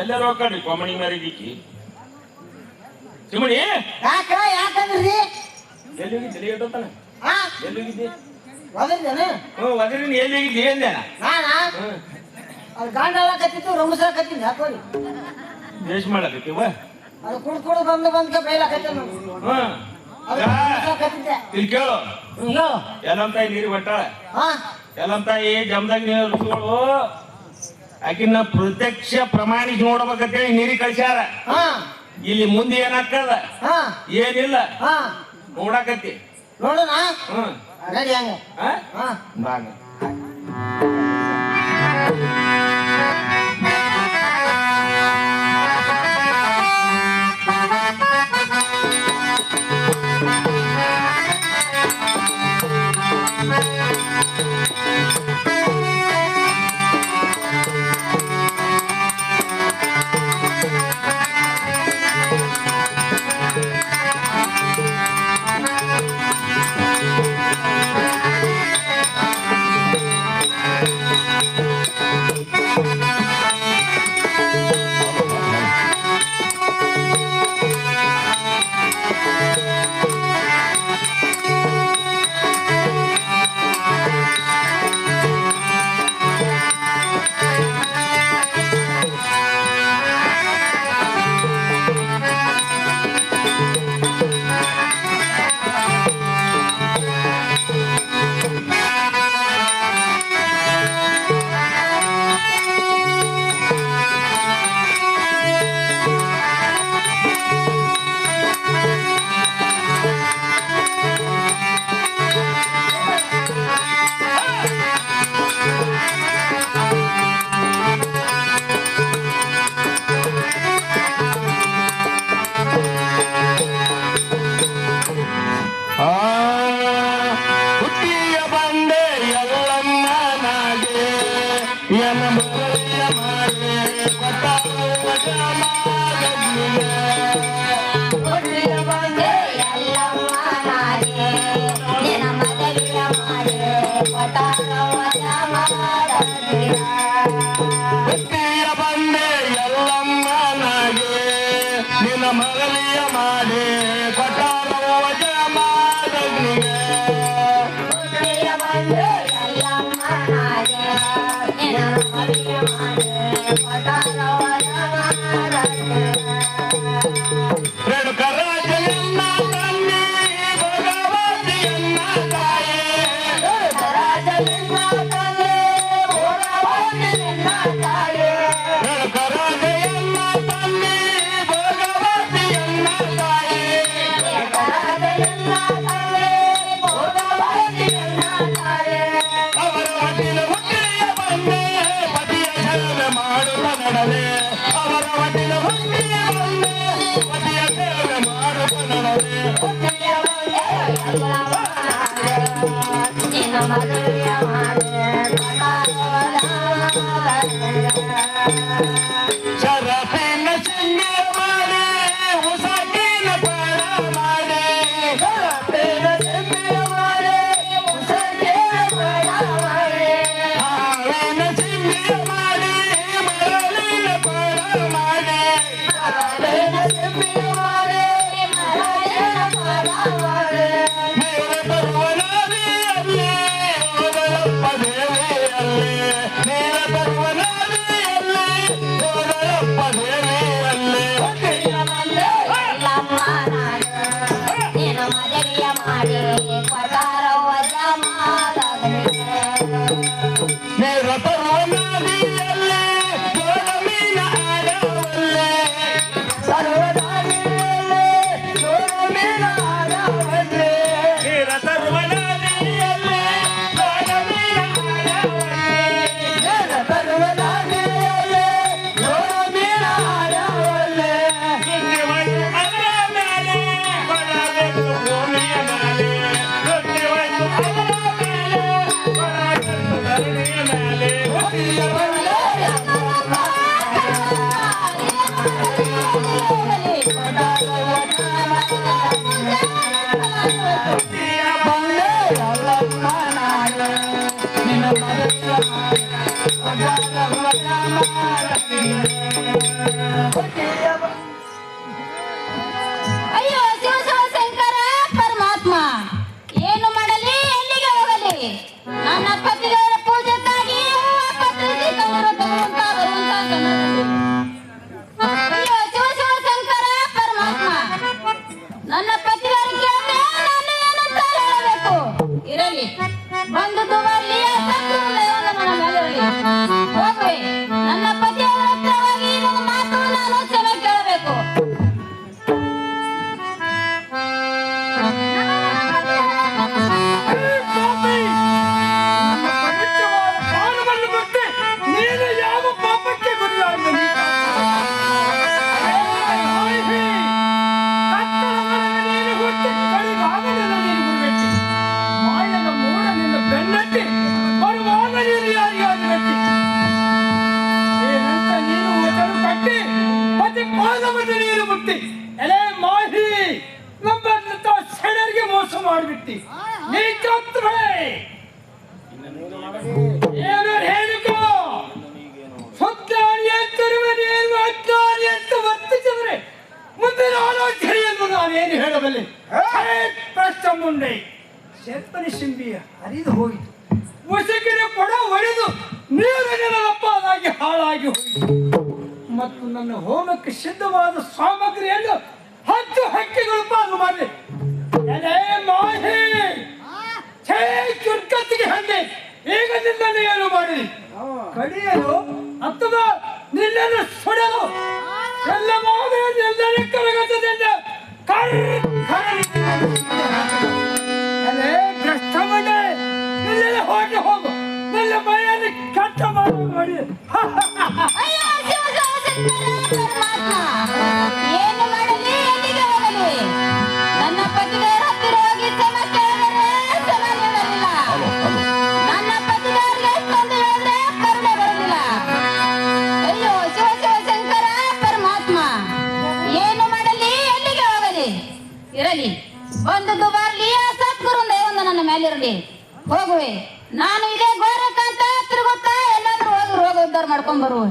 ಎಲ್ಲರೂ ಹೋಗ್ರಿ ಕೊಮಣಿ ಮಾರಿದಿಕ್ಕಿ ಚಿಮಣಿ ಯಾಕಂದ್ರಿ ಎಲ್ಲಿ ಹೋಗಿದ್ದೆ ಎಷ್ಟೊತ್ತಾನ ಎಲ್ಲಿ ಹೋಗಿದ್ದೆ ವದರಿನ ಎಲ್ಲಿ ಹೋಗಿದ್ದೆ ಅಂದೆ ಅದು ಗಾಂಡಾಳ ಕತ್ತಿತ್ತು ರಂಬಸರ ಕತ್ತಿದ್ದು ಹಾಕೋರಿ ದೇಶ ಮಾಡಕತ್ತೀವ ಅದು ಕುಡ್ ಬಂದ್ಕೆ ಬೈಲಾಕತ್ತ ಇಲ್ಲಿ ಕೇಳು ಎಲ್ಲಂ ತಾಯಿ ನೀರು ಬಟ್ಟಾಳ ಎಲ್ಲಂ ತಾಯಿ ಜಮದಾಗ ನೀರು ಹರಿಸ್ಕೊಳ್ಳು ಆಕಿನ ಪ್ರತ್ಯಕ್ಷ ಪ್ರಮಾಣಿಸಿ ನೋಡ್ಬೇಕಂತೇಳಿ ನೀರಿ ಕಳ್ಸ್ಯಾರ ಇಲ್ಲಿ ಮುಂದೆ ಏನಾಗ್ತದ ಏನಿಲ್ಲ ನೋಡಾಕತ್ತಿ ನೋಡೋಣ ನಡಿ ಹಂಗ ಬಾಗ ಮಗಲಿಯ ಮಾಡಿ Bye. ಮೋಸ ಮಾಡಿಬಿಟ್ಟಿ ನೀ ಕತ್ತರೆ ಏನು ಹೇಳಿಕೋ ಸತ್ಯಾನಿ ಅಂತರುವನೇನು ಅಜ್ಞಾನಿ ಅಂತ ವರ್ತಿಸಿದರೆ ಮುಂದಿನ ಆಲೋಚನೆಯನ್ನು ನಾನೇನು ಹೇಳಬಲ್ಲೆ ಪ್ರಶ್ನ ಮುಂದೆ ಶೆಪ್ಪನಿ ಶಿಂಬಿ ಹರಿದು ಹೋಯಿತು ಮುಸುಕಿನ ಕೊಡ ಒಡೆದು ನೀರಿನ ಅಪ್ಪಾದಾಗಿ ಹಾಳಾಗಿ ಹೋಯಿತು ಮತ್ತು ನನ್ನ ಹೋಮಕ್ಕೆ ಸಿದ್ಧವಾದ ಸಾಮಗ್ರಿಯನ್ನು 10 ಹಕ್ಕಿಗಳು ಪಾಲು ಮಾಡಿ ಎಲೆ ಮಾಹಿ ಛೇ ಚುರ್ಕತ್ತಿಗೆ ಹಂದೆ ಈಗ ನಿನ್ನನ್ನು ಏನು ಮಾಡಿ ಕಡಿಯಲು ಅಥವಾ ನಿನ್ನನ್ನು ಸುಡಲು ಎಲ್ಲ ಮಾಡಿ ನಿನ್ನನ್ನು ಕರಗತದಿಂದ ಎಲೆ ಭ್ರಷ್ಟ ಮನೆ ನಿನ್ನೆಲ್ಲ ಹೋಗಿ ಹೋಗು ನನ್ನ ಮೈಯಲ್ಲಿ ಕಟ್ಟ ಮಾಡಿ ಏನು ಮಾಡಲಿ ಎಲ್ಲಿಗೆ ಹೋಗಲಿ ನನ್ನ ಪತಿದೇವರ ಹತ್ತಿರ ಹೋಗಿ ಸಮಸ್ಯೆ ನೀಡಲಿಲ್ಲ ನನ್ನ ಪತಿದೇವರಿಗೆ ಎಷ್ಟೊಂದು ಹೇಳಿದ್ರೆ ಕರುಣೆ ಬರಲಿಲ್ಲ ಅಯ್ಯೋ ಶಿವ ಶಿವ ಶಂಕರ ಪರಮಾತ್ಮ ಏನು ಮಾಡಲಿ ಎಲ್ಲಿಗೆ ಹೋಗಲಿ ಇರಲಿ ಒಂದು ದುಬಾರ್ಲಿ ಸದ್ಗುರು ದೇವಂದು ನನ್ನ ಮೇಲಿರಲಿ ಹೋಗುವೆ ನಾನು ಇದೇ ಗೋರಕಾಂತ ತಿರುಗುತ್ತಾ ಎಲ್ಲಾದ್ರೂ ಹೋಗಿ ರೋಗ ಉದ್ಧಾರ ಮಾಡ್ಕೊಂಡ್ ಬರುವೆ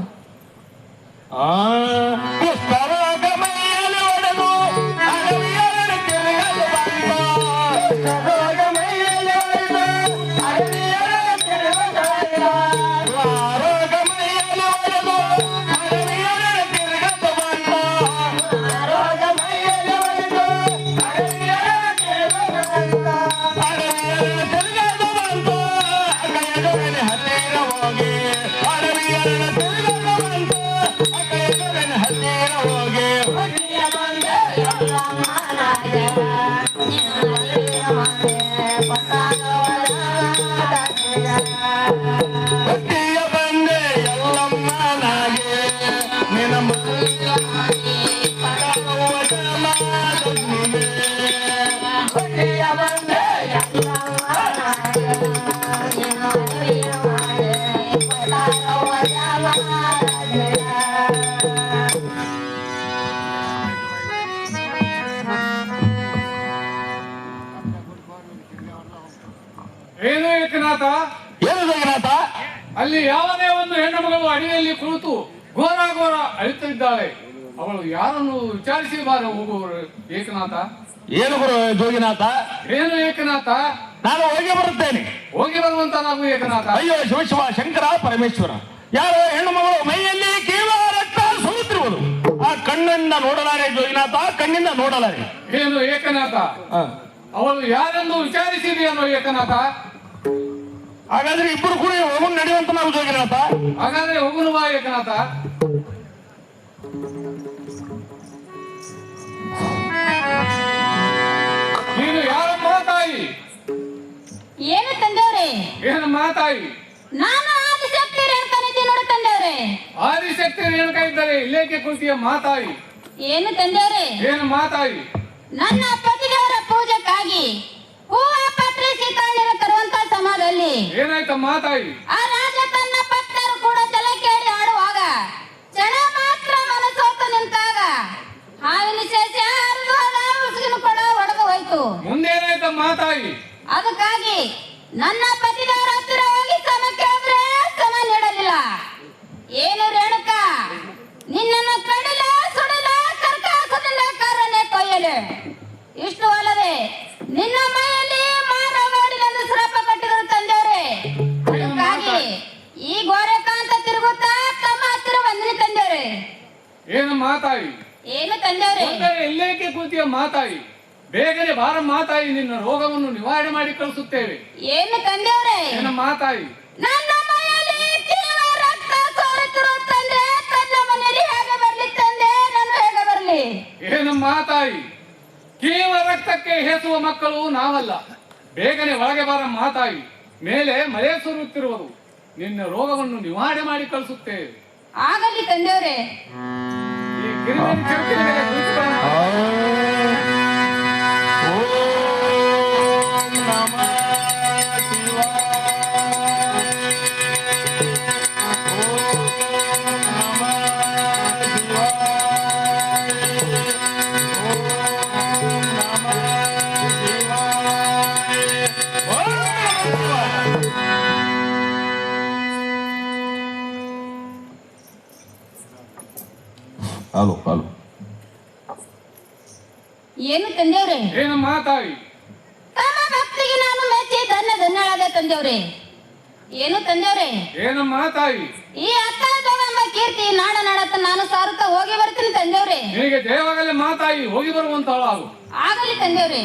ಮೈಯಲ್ಲಿ ಒಡೆದು ಅಡವಿಯಲ್ಲಿ ತಿರುಗಲು ಬಂದ ಮೈಯಲ್ಲಿ ಒಡೆದು ಅಡವಿಯಲ್ಲಿ ತಿರುಗಲು ಬಂದ ಮೈಯಲ್ಲಿ ಒಡೆದು ಅಡವಿಯಲ್ಲಿ ತಿರುಗಲು ಬಂದ ಮೈಯಲ್ಲಿ ಒಡೆದು ಅಡವಿಯಲ್ಲಿ ತಿರುಗಲು ಬಂದ ಅಡವಿಯಲ್ಲಿ ತಿರುಗಲು ಬಂದ ಕೈಯೊಡನೆ ಹತ್ತಿರ ಹೋಗಿ ಅಡವಿಯಲ್ಲಿ ತಿರುಗಲು ಬಂದ ಹತ್ತಿರ ಹೋಗಿ ಹೊಟ್ಟಿಯ ಬಂದೆ ಎಲ್ಲ ಮಾನಾಗೆ ಹೊಟ್ಟಿಯ ಬಂದೆ ಎಲ್ಲಮ್ಮನಾಗೆ ನಿನ್ನ ಹೊಟ್ಟಿಯ ಬಂದೆ ಏನು ಏಕನಾಥ ಏನು ಜಗನ್ನಾಥ ಅಲ್ಲಿ ಯಾವುದೇ ಒಂದು ಹೆಣ್ಣು ಮಗಳು ಅಡಿಯಲ್ಲಿ ಕುಳಿತು ಘೋರ ಘೋರ ಅಳುತ್ತಿದ್ದಾಳೆ ಅವಳು ಯಾರನ್ನು ವಿಚಾರಿಸಿ ಬಾರ ಹೋಗುವರು ಏಕನಾಥ ಏನು ಗುರು ಜೋಗಿನಾಥ ಏನು ಏಕನಾಥ ನಾನು ಹೋಗಿ ಬರುತ್ತೇನೆ ಹೋಗಿ ಬರುವಂತ ನಾವು ಏಕನಾಥ ಅಯ್ಯೋ ಶಿವ ಶಿವ ಶಂಕರ ಪರಮೇಶ್ವರ ಯಾರೋ ಹೆಣ್ಣು ಮಗಳು ಮೈಯಲ್ಲಿ ಕೇವಲ ರಕ್ತ ಸುರಿಯುತ್ತಿರುವುದು ಆ ಕಣ್ಣಿಂದ ನೋಡಲಾರೆ ಜೋಗಿನಾಥ ಕಣ್ಣಿಂದ ನೋಡಲಾರೆ ಏನು ಏಕನಾಥ ಅವಳು ಯಾರೆಂದು ವಿಚಾರಿಸಿದೆಯೋ ಏಕನಾಥ ಹಾಗಾದ್ರೆ ಇಬ್ಬರು ಕೂಡ ಹೋಗಿ ನಡೆಯುವಂತ ನಾವು ಜೋಗಿನಾಥ ಹಾಗಾದ್ರೆ ಹೋಗುನು ಬಾ ಏಕನಾಥ ನೀನು ಯಾರಮ್ಮ ತಾಯಿ ಏನು ತಂದೆವ್ರೆ ಏನಮ್ಮ ತಾಯಿ ನಾನು ಆದಿಶಕ್ತಿ ರೇಣುಕನಿದ್ದೆ ನೋಡಿ ತಂದೆವ್ರೆ ಆದಿಶಕ್ತಿ ರೇಣುಕ ಇದ್ದರೆ ಇಲ್ಲೇಕೆ ಕುಳಿತಿಯ ಮಾತಾಯಿ ಏನು ತಂದೆವ್ರೆ ಏನು ಮಾತಾಯಿ ನನ್ನ ಪತಿದೇವರ ಪೂಜೆಗಾಗಿ ಹೂವ ಪತ್ರೆ ಸೀತಾಳಿನ ತರುವಂತ ಸಮಯದಲ್ಲಿ ಏನಾಯ್ತ ಮಾತಾಯಿ ಆ ರಾಜ ತನ್ನ ಪತ್ನಿಯರು ಕೂಡ ತಲೆ ಕೇಳಿ ಆಡುವಾಗ ಕ್ಷಣ ಮಾತ್ರ ಮನಸ್ಸೋತು ನಿಂತಾಗ ಹಾವಿನ ಶೇಷ ಹರಿದು ಹೋದ ಉಸುಗಿನ ಕೊಡ ಒಡೆದು ಹೋಯ್ತು ಮುಂದೇನಾಯ್ತ ಮಾತಾಯಿ ಅದಕ್ಕಾಗಿ ನನ್ನ ಪತಿದೇವರ ಹತ್ತಿರ ಹೋಗಿ ಸಮ ಕೇಳಿದ್ರೆ ಸಮ ನೀಡಲಿಲ್ಲ ಏನು ರೇಣುಕ ನಿನ್ನನ್ನು ಕಡಿಲ ಸುಡಿಲ ಕರ್ಕಾಸದಿಂದ ಕಾರನ್ನೇ ಕೊಯ್ಯಲು ಇಷ್ಟು ಅಲ್ಲದೆ ನಿನ್ನ ಮೈಯಲ್ಲಿ ಮಾನವಾಡಿಲೆಂದು ಶ್ರಾಪ ಕಟ್ಟಿದರು ತಂದೆಯವರೇ ಅದಕ್ಕಾಗಿ ಈ ಗೋರೆಕಾಂತ ತಿರುಗುತ್ತಾ ತಮ್ಮ ಹತ್ತಿರ ಬಂದಿನಿ ತಂದೆಯವರೇ ಏನು ಮಾತಾಯಿ ಏನು ತಂದೆಯವರೇ ಇಲ್ಲೇಕೆ ಕುಳಿತಿಯ ಮಾತಾಯಿ ಬೇಗನೆ ಬಾರ ಮಾತಾಯಿ ನಿನ್ನ ರೋಗವನ್ನು ನಿವಾರಣೆ ಮಾಡಿ ಕಳಿಸುತ್ತೇವೆ ಏನು ತಂದೆಯವರೇ ಏನು ಮಾತಾಯಿ ನನ್ನ ಮೈಯಲ್ಲಿ ತೀವ್ರ ರಕ್ತ ಸೋರುತ್ತಿರುವ ತಂದೆ ತನ್ನ ಮನೆಯಲ್ಲಿ ಹೇಗೆ ಬರ್ಲಿ ತಂದೆ ನಾನು ಹೇಗೆ ಬರ್ಲಿ ಏನು ಮಾತಾಯಿ ಕೀವ ರಕ್ತಕ್ಕೆ ಹೇಸುವ ಮಕ್ಕಳು ನಾವಲ್ಲ ಬೇಗನೆ ಒಳಗೆ ಬಾರ ಮಾತಾಯಿ ಮೇಲೆ ಮಳೆ ಸುರಿಯುತ್ತಿರುವುದು ನಿನ್ನ ರೋಗವನ್ನು ನಿವಾರಣೆ ಮಾಡಿ ಕಳಿಸುತ್ತೇವೆ ಆಗಲಿ ತಂದೆಯವರೇ ಈ ಗಿರಿಮನೆ ಚೌಕಿನ ಮೇಲೆ ಕುಳಿತುಕೊಳ್ಳೋಣ. ಶಿವಾಯ ಹಲೋ ಹಲೋ. ಏನು ತಂದೆಯವ್ರೆ? ಏನಮ್ಮ ತಾಯಿ? ತಮ್ಮ ಭಕ್ತಿಗೆ ನಾನು ಮೆಚ್ಚಿ ಧನ್ಯಳಾದ ತಂದೆಯವ್ರೆ. ಏನು ತಂದೆಯವ್ರೆ? ಏನಮ್ಮ ತಾಯಿ? ಈ ಅಕ್ಕನ ತಮ್ಮ ಕೀರ್ತಿ ನಾಡತ್ತ ನಾನು ಸಾರುತ್ತಾ ಹೋಗಿ ಬರ್ತೀನಿ ತಂದೆಯವ್ರೆ. ನಿನಗೆ ದೇವಾಗಲೇ ಮಾತಾಯಿ ಹೋಗಿ ಬರುವಂತವಳು ಆಗು. ಆಗಲಿ ತಂದೆಯವ್ರೆ.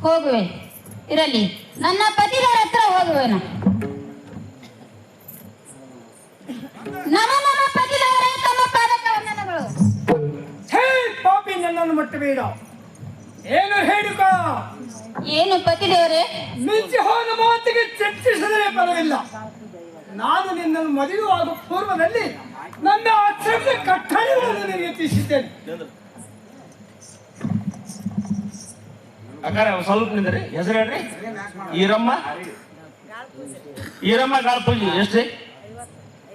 ಹೋಗುವೆ, ಇರಲಿ. ನನ್ನ ಪತಿಗಳ ಹತ್ರ ಹೋಗುವೆನು. ನಮ್ಮ ಪತಿದವರೇ ತಮ್ಮ ಪಾದಕ ವಂದನೆಗಳು. ಹೇ ಪಾಪಿ, ನನ್ನನ್ನು ಮುಟ್ಟಬೇಡ. ಏನು ಹೇಳಿಕ? ಏನು ಪತಿದೇವರೇ? ಮಿಂಚಿ ಹೋದ ಮಾತಿಗೆ ಚರ್ಚಿಸಿದರೆ ಬರಲಿಲ್ಲ. ನಾನು ನಿನ್ನನ್ನು ಮದುವೆಯಾಗುವ ಪೂರ್ವದಲ್ಲಿ ನನ್ನ ಆಶ್ರಮದ ಕಟ್ಟಳೆಗಳನ್ನು ನಿರ್ಯತಿಸಿದ್ದೇನೆ. ಅಕ್ಕಾರ ಸ್ವಲ್ಪ ನಿಂದ್ರಿ. ಹೆಸರು ಹೇಳ್ರಿ. ಈರಮ್ಮ. ಈರಮ್ಮ ಗಾಳ ಪೂಜೆ ಎಷ್ಟ್ರಿ?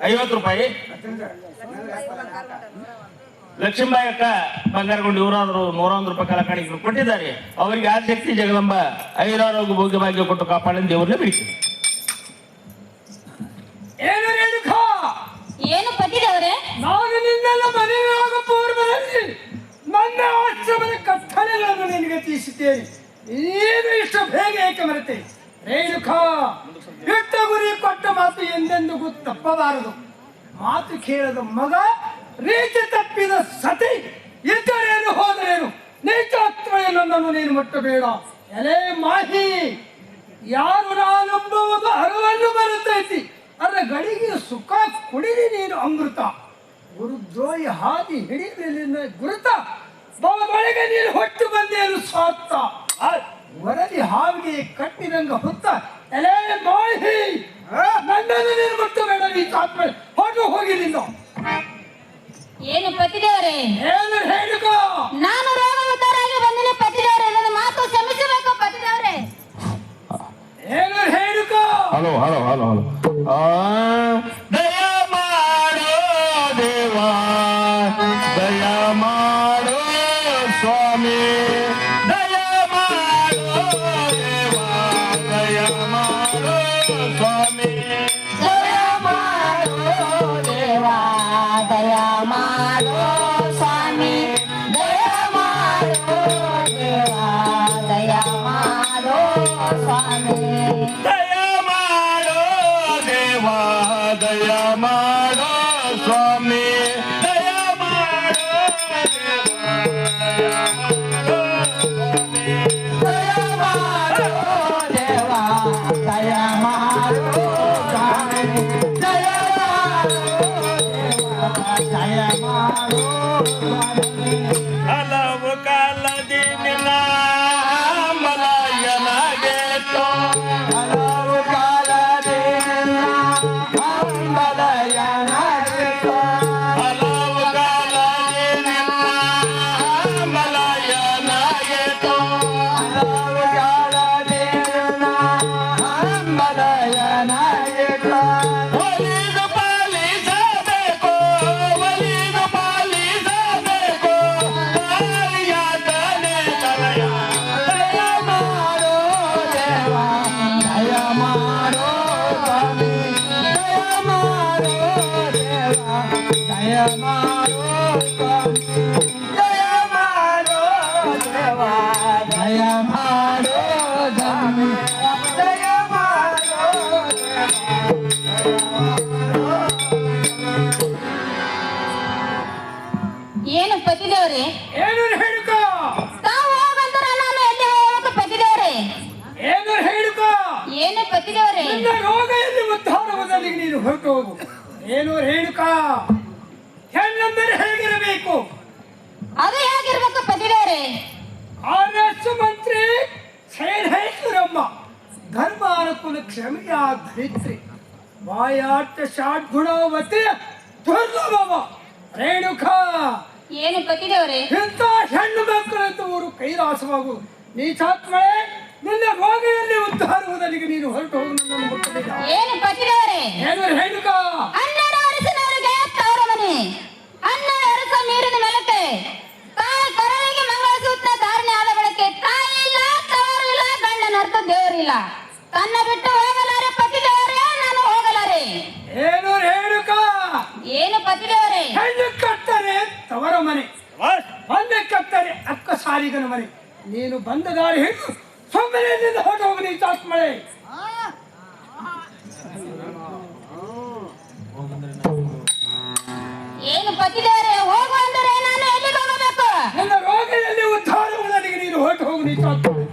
50 ರೂಪಾಯಿ. ಲಕ್ಷ್ಮೀಬಾಯಿ ಅಕ್ಕ ಬಂಗಾರಗೊಂಡು ಇವರಾದ್ರು 101 ರೂಪಾಯಿ ಕಲಾಕಾಣಿಗಳು ಕೊಟ್ಟಿದ್ದಾರೆ. ಅವರಿಗೆ ಆಸಕ್ತಿ ಜಗದಂಬ ಐರಾರೋಗ್ಯ ಭೋಗ್ಯ ಭಾಗ್ಯ ಕೊಟ್ಟು ಕಾಪಾಡಲು ದೇವರನ್ನೇ ಬಿಡಿಸಿ. ಏನು ರೇಣುಕ? ಏನು ಪತಿದೇವರೇ? ನಾನು ನಿನ್ನೆಲ್ಲ ಮದುವೆಯಾಗುವ ಪೂರ್ವದಲ್ಲಿ ನನ್ನ ಆಶ್ರಮದ ಕಟ್ಟಳೆಗಳನ್ನು ನಿನಗೆ ತಿಳಿಸಿದ್ದೇನೆ. ಏನು ಇಷ್ಟು ಬೇಗ ಏಕೆ ಮರೆತೆ? ರೇಣುಕ, ಇಟ್ಟ ಗುರಿ ಕೊಟ್ಟ ಮಾತು ಎಂದೆಂದಿಗೂ ತಪ್ಪಬಾರದು. ಮಾತು ಕೇಳದ ಮಗ, ರೀತಿ ತಪ್ಪಿದ ಸತಿ, ಇದ್ದರೇನು ಹೋದರೇನು, ನೀಚಾತ್ಮನನ್ನು ನೀನು ಮುಟ್ಟಬೇಡ. ಎಲೆ ಮಾಹಿ, ಯಾರು ನಾನೆಂಬುವುದು ಅರಿವನ್ನು ಬರುತ್ತೈತಿ, ಅದರ ಗಳಿಗೆ ಸುಖ ಕುಡಿದಿ ನೀನು ಅಮೃತ. ಗುರುದ್ರೋಹಿ ಹಾದಿ ಹಿಡಿದ ಗುರುತ, ಬಳಿಗೆ ನೀನು ಹೊಟ್ಟು ಬಂದೇನು ಸ್ವಾರ್ಥ. ವರದಿ ಹಾವಿಗೆ ಕಟ್ಟಿದಂಗ ಹೊತ್ತ ಎಲೆ ಮಾಹಿ, ನನ್ನನ್ನು ನೀನು ಮುಟ್ಟಬೇಡ. ನೀ ಆತ್ಮ ಹೊಟ್ಟು ಹೋಗಿಲಿಲ್ಲ. ಏನು ಪತಿದೇವರೇ? ಏನು ಹೇಳಿಕೋ? ನಾನು ರೋಗಮುಕ್ತರಾಗಿ ಬಂದಿನ ಪತಿದೇವರೇ, ನನ್ನ ಮಾತು ಕ್ಷಮಿಸಬೇಕು ಪತಿದೇವರೇ. ಏನು ಹೇಳಿಕೋ? Hello hello hello hello. ದಯ ಮಾಡೋ ದೇವಾ, ದಯ ಮಾಡೋ ಸ್ವಾಮಿ, ದಯ ಮಾಡೋ ದೇವಾ, ದಯ ಮಾಡೋ ಸ್ವಾಮಿ, ದಯ ಮಾಡೋ ದೇವಾ, ದಯ ಮಾಡೋ ಸ್ವಾಮಿ, ದಯ ಮಾಡೋ ದೇವಾ, ದಯ ಮಾಡೋ ಸ್ವಾಮಿ, ದಯ ಮಾಡೋ ದೇವಾ, ದಯ ಮಾಡೋ ಸ್ವಾಮಿ, ದಯ ಮಾಡೋ ದೇವಾ, ದಯ ಮಾಡೋ ದೇವಾ, ದಯ ಮಾಡೋ ಸ್ವಾಮಿ, ದಯ ಮಾಡೋ ಸ್ವಾಮಿ. ಹಲವು ಕಾಲದಿ ನಿನ್ನ ಮಾಡೋ ಜಯ ಮಾಡೋ ದೇವ ಜಯ ಮಾಡೋ ಸ್ವಾಮಿ ಜಯ ಮಾಡೋ ಏನು ಪತಿದೇವ್ರಿ? ಏನು ಹೇಳುಕ ತಾವು ಹೋಗಂದ್ರ ನಾನು ಎಲ್ಲಿ ಹೋಗ್ಬೇಕು ಪತಿದೇವ್ರಿ? ಏನು ಹೇಳುಕ ಏನು ಪತಿದೇವ್ರಿ? ನಿನ್ನ ರೋಗ ಎಲ್ಲಿ ಉದ್ಧಾರವಾದಲ್ಲಿ ನೀನು ಹೊರಟು ಹೋಗು. ಏನು ಹೇಳುಕ ಹೆಣ್ಣೆಂದರೆ ಹೇಗಿರಬೇಕು? ಅದು ಹೇಗಿರ್ಬೇಕು ಪತಿದೇವ್ರಿ? ಆರ್ಎಸ್ ಮಂತ್ರಿ ಸೇನೇಶ್ವರಮ್ಮ ಧರ್ಮಾನುಕೂಲ ಕ್ಷಮೆಯ ಧರಿತ್ರಿ ವಾಯಾಟ ಶಾಟ್ ಗುಣವತಿ ದುರ್ಲಭವ ರೇಣುಕ. ಏನು ಪತಿದೇವ್ರಿ? ಇಂಥ ಹೆಣ್ಣು ಮಕ್ಕಳಂತವರು ಕೈಲಾಸವಾಗು. ನೀಚಾತ್ಮಳೆ ನಿನ್ನ ರೋಗಿಯಲ್ಲಿ ಉದ್ಧಾರವುದಲ್ಲಿಗೆ ನೀನು ಹೊರಟು ಹೋಗು. ನನ್ನನ್ನು ಮುಟ್ಟಲಿಲ್ಲ. ಏನು ಪತಿದೇವ್ರಿ? ಏನು ಹೇಳುಕ 12 ವರ್ಷದವರೆಗೆ ತವರ ಮನೆ 12 ವರ್ಷ ನೀರಿನ ಮೆಲಕ್ಕೆ ತಾಯಿ ಕೊರಳಿಗೆ ಮಂಗಳಸೂತ್ರ ಧಾರಣೆ ಆದ ಬಳಿಕೆ ತಾಯಿ ಇಲ್ಲ, ತವರು ಇಲ್ಲ, ಗಂಡನ ಅರ್ಥ ದೇವರಿಲ್ಲ. ತನ್ನ ಬಿಟ್ಟು ಹೋಗಲಾರೆ ಪತಿದೇವರೇ, ನಾನು ಹೋಗಲಾರೆ. ಏನು ಹೇಳುಕ ಏನು ಪತಿದೇವರೇ? ಹೆಣ್ಣು ಕಟ್ಟರೆ ತವರ ಮನೆ, ಒಂದೇ ಕಟ್ಟರೆ ಅಕ್ಕ ಸಾಲಿಗನ ಮನೆ. ನೀನು ಬಂದ ದಾರಿ ಹಿಡಿದು ಸೊಮ್ಮನೆ ಹೊರಟು ಹೋಗು. ನೀಚಾತ್ಮಳೆ ಏನು ಪತಿದೇವರೇ? ಹೋಗು ಅಂದರೆ ನಾನು ಎಲ್ಲಿಗೆ ಹೋಗಬೇಕು? ನಿನ್ನ ರೋಗಿಯಲ್ಲಿ ಉದ್ಧಾರವುದಲ್ಲಿಗೆ ನೀನು ಹೊರಟು ಹೋಗು. ನೀಚಾತ್ಮಳೆ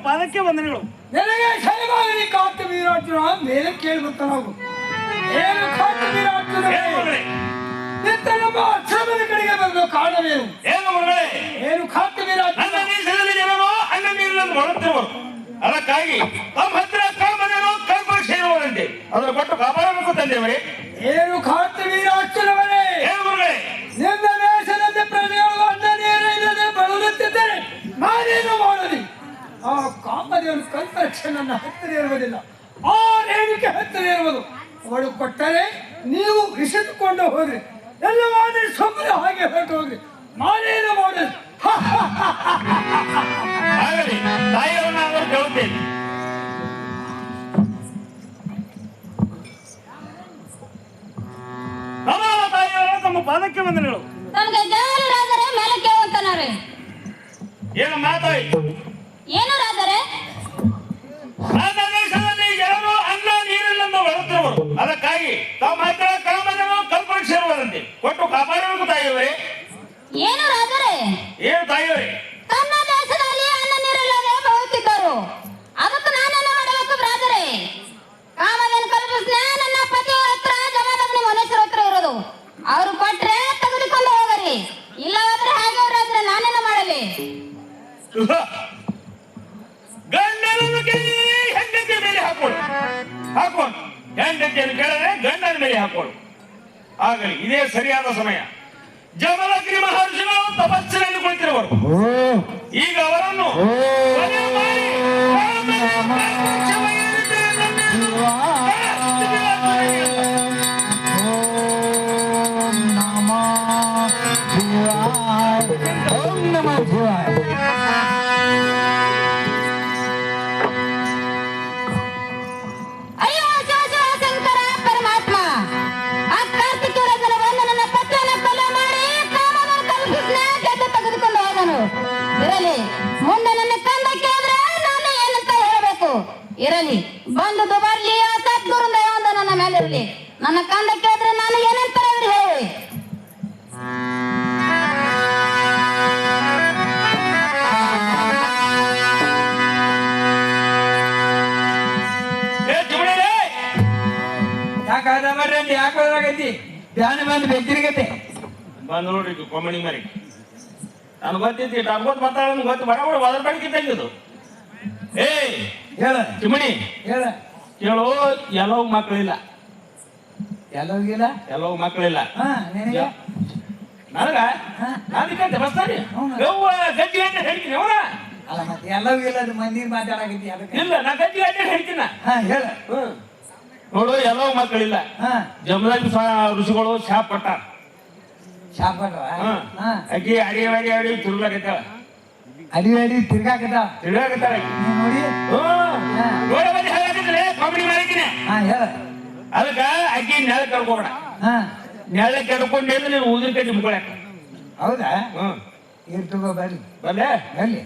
ಪಾದಕ್ಕೆ ವಂದನೆಗಳು. ನನಗೆ ಶೈವಾಗಲಿ ಕಾಂತ ವೀರಾರ್ಜುನ ಮೇಲೆ ಕೇಳಿ ಬರ್ತಾನಾಗು. ಏನು ಕಾಂತ ವೀರಾರ್ಜುನ ನಿಂತ ನಮ್ಮ ಅಕ್ಷರಮದ ಕಡೆಗೆ ಬರಲು ಕಾರಣವೇನು? ಏನು ಮಗಳೇ? ಏನು ಕಾಂತ ವೀರಾರ್ಜುನ? ನನ್ನ ದೇಶದಲ್ಲಿ ಜನರು ಅನ್ನ ನೀರಿನಲ್ಲಿ ಮಾಡುತ್ತಿರುವರು. ಅದಕ್ಕಾಗಿ ತಮ್ಮ ಹತ್ತಿರ ಕಾಮನೇನೋ ಕಲ್ಪನೆ ಸೇರುವರಂತೆ ಅದರ ಕೊಟ್ಟು ಕಾಪಾಡಬೇಕು ತಂದೆಯವರೇ. ಏನು ಕಾಂತ ವೀರಾರ್ಜುನವರೇ? ಏನು ಮಗಳೇ? ನಿನ್ನ ದೇಶದಲ್ಲಿ ಪ್ರಜೆಗಳು ಅನ್ನ ನೀರು ಇಲ್ಲದೆ ಬಳಲುತ್ತಿದ್ದರೆ ನಾನೇನು ಮಾಡಲಿ? ಆ ಕಾಮದೇವನ ಕಲ್ಪರಕ್ಷೆ ನನ್ನ ಹತ್ತಿರ ಇರುವುದಿಲ್ಲ, ಆ ರೇಣುಕೆ ಹತ್ತಿರ ಇರುವುದು. ಅವಳು ಕೊಟ್ಟರೆ ನೀವು ಇಸಿದುಕೊಂಡು ಹೋಗ್ರಿ, ಎಲ್ಲವಾದ್ರೆ ಸುಮ್ಮನೆ ಹಾಗೆ ಹೊರಟು ಹೋಗ್ರಿ. ನಾನೇನು ಮಾಡಲಿ? ಆಗಲಿ, ತಾಯಿಯವರನ್ನ ಅವರು ಕೇಳುತ್ತೇನೆ. ನಮ್ಮ ತಾಯಿಯವರ ತಮ್ಮ ಪಾದಕ್ಕೆ ವಂದನೆಗಳು. ನಮ್ಗೆ ದೇವರಾದರೆ ಮೇಲೆ ಕೇಳುವಂತನಾರೆ. ಏನು ಮಾತಾಯಿ? ಏನು ರಾದರೆ? ನನ್ನ ದೇಶದಲ್ಲಿ ಜನರು ಅನ್ನ ನೀರಿಲ್ಲಂದು ಬರುತ್ತಿರುವರು. ಅದಕ್ಕಾಗಿ ತಮ್ಮ ಹತ್ತಿರ ಕಾಮದೇನೋ ಕಲ್ಪನೆ ಸೇರುವರಂತೆ ಕೊಟ್ಟು ಕಾಪಾಡಬೇಕು ತಾಯಿಯವರೇ. ಏನು ರಾದರೆ? ಏನು ತಾಯಿಯವರೇ? ತನ್ನ ದೇಶದಲ್ಲಿ ಅನ್ನ ನೀರಿಲ್ಲದೆ ಬರುತ್ತಿದ್ದರು. ಅದಕ್ಕೆ ನಾನೇನು ಮಾಡಬೇಕು ರಾದರೆ? ಕಾಮದೇನ ಕಲ್ಪಿಸ್ನೆ ನನ್ನ ಪತಿಯ ಹತ್ರ ಜಮಾದಗ್ನಿ ಮನುಷ್ಯರ ಹತ್ರ ಇರೋದು. ಅವರು ಕೊಟ್ರೆ ತೆಗೆದುಕೊಂಡು ಹೋಗರಿ, ಇಲ್ಲವಾದ್ರೆ ಹಾಗೆ ರಾದ್ರೆ ನಾನೇನು ಮಾಡಲಿ? ಗಂಡನನ್ನು ಕೇಳಿದರೆ ಹೆಂಡತಿಯ ಮೇಲೆ ಹಾಕೋಣ, ಹೆಂಡತಿಯನ್ನು ಕೇಳಿದರೆ ಗಂಡನ ಮೇಲೆ ಹಾಕೋಣ. ಆಗಲಿ, ಇದೇ ಸರಿಯಾದ ಸಮಯ. ಜಮದಗ್ನಿ ಮಹರ್ಷಿಗಳು ತಪಸ್ಸಿನಲ್ಲಿ ಕುಳಿತಿರುವರು. ಈಗ ಅವರನ್ನು ಕೊಲೆ ಮಾಡಿ ಇರಲಿ ಬಂದು ಬರ್ಲಿ ಆ ಸದ್ಗುರು ದಯವಂತ ನನ್ನ ಮೇಲಿರಲಿ. ನನ್ನ ಕಂದ ಕೇಳಿದ್ರೆ ನಾನು ಏನಂತ ಹೇಳಿ. ಯಾಕಾದ ಬರ್ರಿ ಯಾಕೋದ್ರಾಗೈತಿ ಧ್ಯಾನ ಬಂದು ಬೆಜ್ಜಿರಿಗತ್ತೆ ಬಂದು ನೋಡ್ರಿ ಕೊಮ್ಮಣಿ ಮರಿ ನಾನು ಗೊತ್ತೈತಿ ಟರ್ಬೋತ್ ಮಾತಾಡ ಗೊತ್ತು ಬಡ ಬಡ ಒದ್ರ ಬಡಕಿದ್ದಂಗಿದು. ಏಯ್ ಹೇಳ ಚಿಮಣಿ ಹೇಳ ಕೇಳು, ಎಲ್ಲವೂ ಮಕ್ಕಳಿಲ್ಲ, ಎಲ್ಲೋಗಿಲ್ಲ ಎಲ್ಲವೂ ಮಕ್ಕಳಿಲ್ಲ. ನಿನಗೆ ನನಗ ನಾನು ಬಸ್ತಾನೆ ಯವ್ವ ಗಟ್ಟಿ ಗಂಟೆ ಹೇಳ್ತೀನಿ ಅವನ. ಅಲ್ಲ ಮತ್ತೆ ಎಲ್ಲೋಗಿಲ್ಲ ಅದು ಮಂದಿ ಮಾತಾಡಕೈತಿ ಅದಕ್ಕೆ. ಇಲ್ಲ ನಾ ಗಟ್ಟಿ ಗಂಟೆ ಹೇಳ್ತೀನ. ಹೇಳ ನೋಡು, ಎಲ್ಲವೂ ಮಕ್ಕಳಿಲ್ಲ. ಜಮದಾಗ ಋಷಿಗಳು ಶಾಪ್ ಪಟ್ಟ ಶಾಪಟ್ರ ಅಕ್ಕಿ ಅಡಿ ಅಡಿ ಅಡಿ ತಿರುಗಾಕತ್ತಾಳ, ಅಡಿ ಅಡಿ ತಿರ್ಗಾಕತ್ತ ತಿರುಗಾಕತ್ತಾಳ ನೋಡಿ. ನೋಡ ಬಂದು ಹೇಳಾಕಿದ್ರೆ ಕಾಮಿಡಿ ಮಾಡಿದ್ದೀನಿ. ಹೇಳ ಅದಕ್ಕ ಅಕ್ಕಿ ನೆಲ ಕರ್ಕೋಬೇಡ. ನೆಲ ಕರ್ಕೊಂಡೇಂದ್ರೆ ನೀನು ಊದಿನ ಕಡ್ಡಿ ಮುಕ್ಕೊಳಕ. ಹೌದಾ ಇರ್ತಗೋ ಬರ್ರಿ ಬರ್ಲೆ ಬರ್ಲಿ.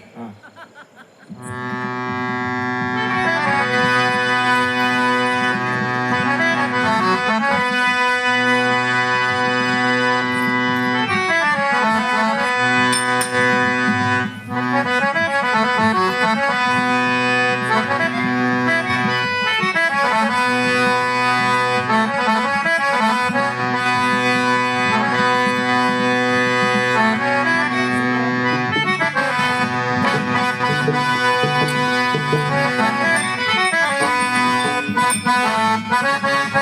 Thank you.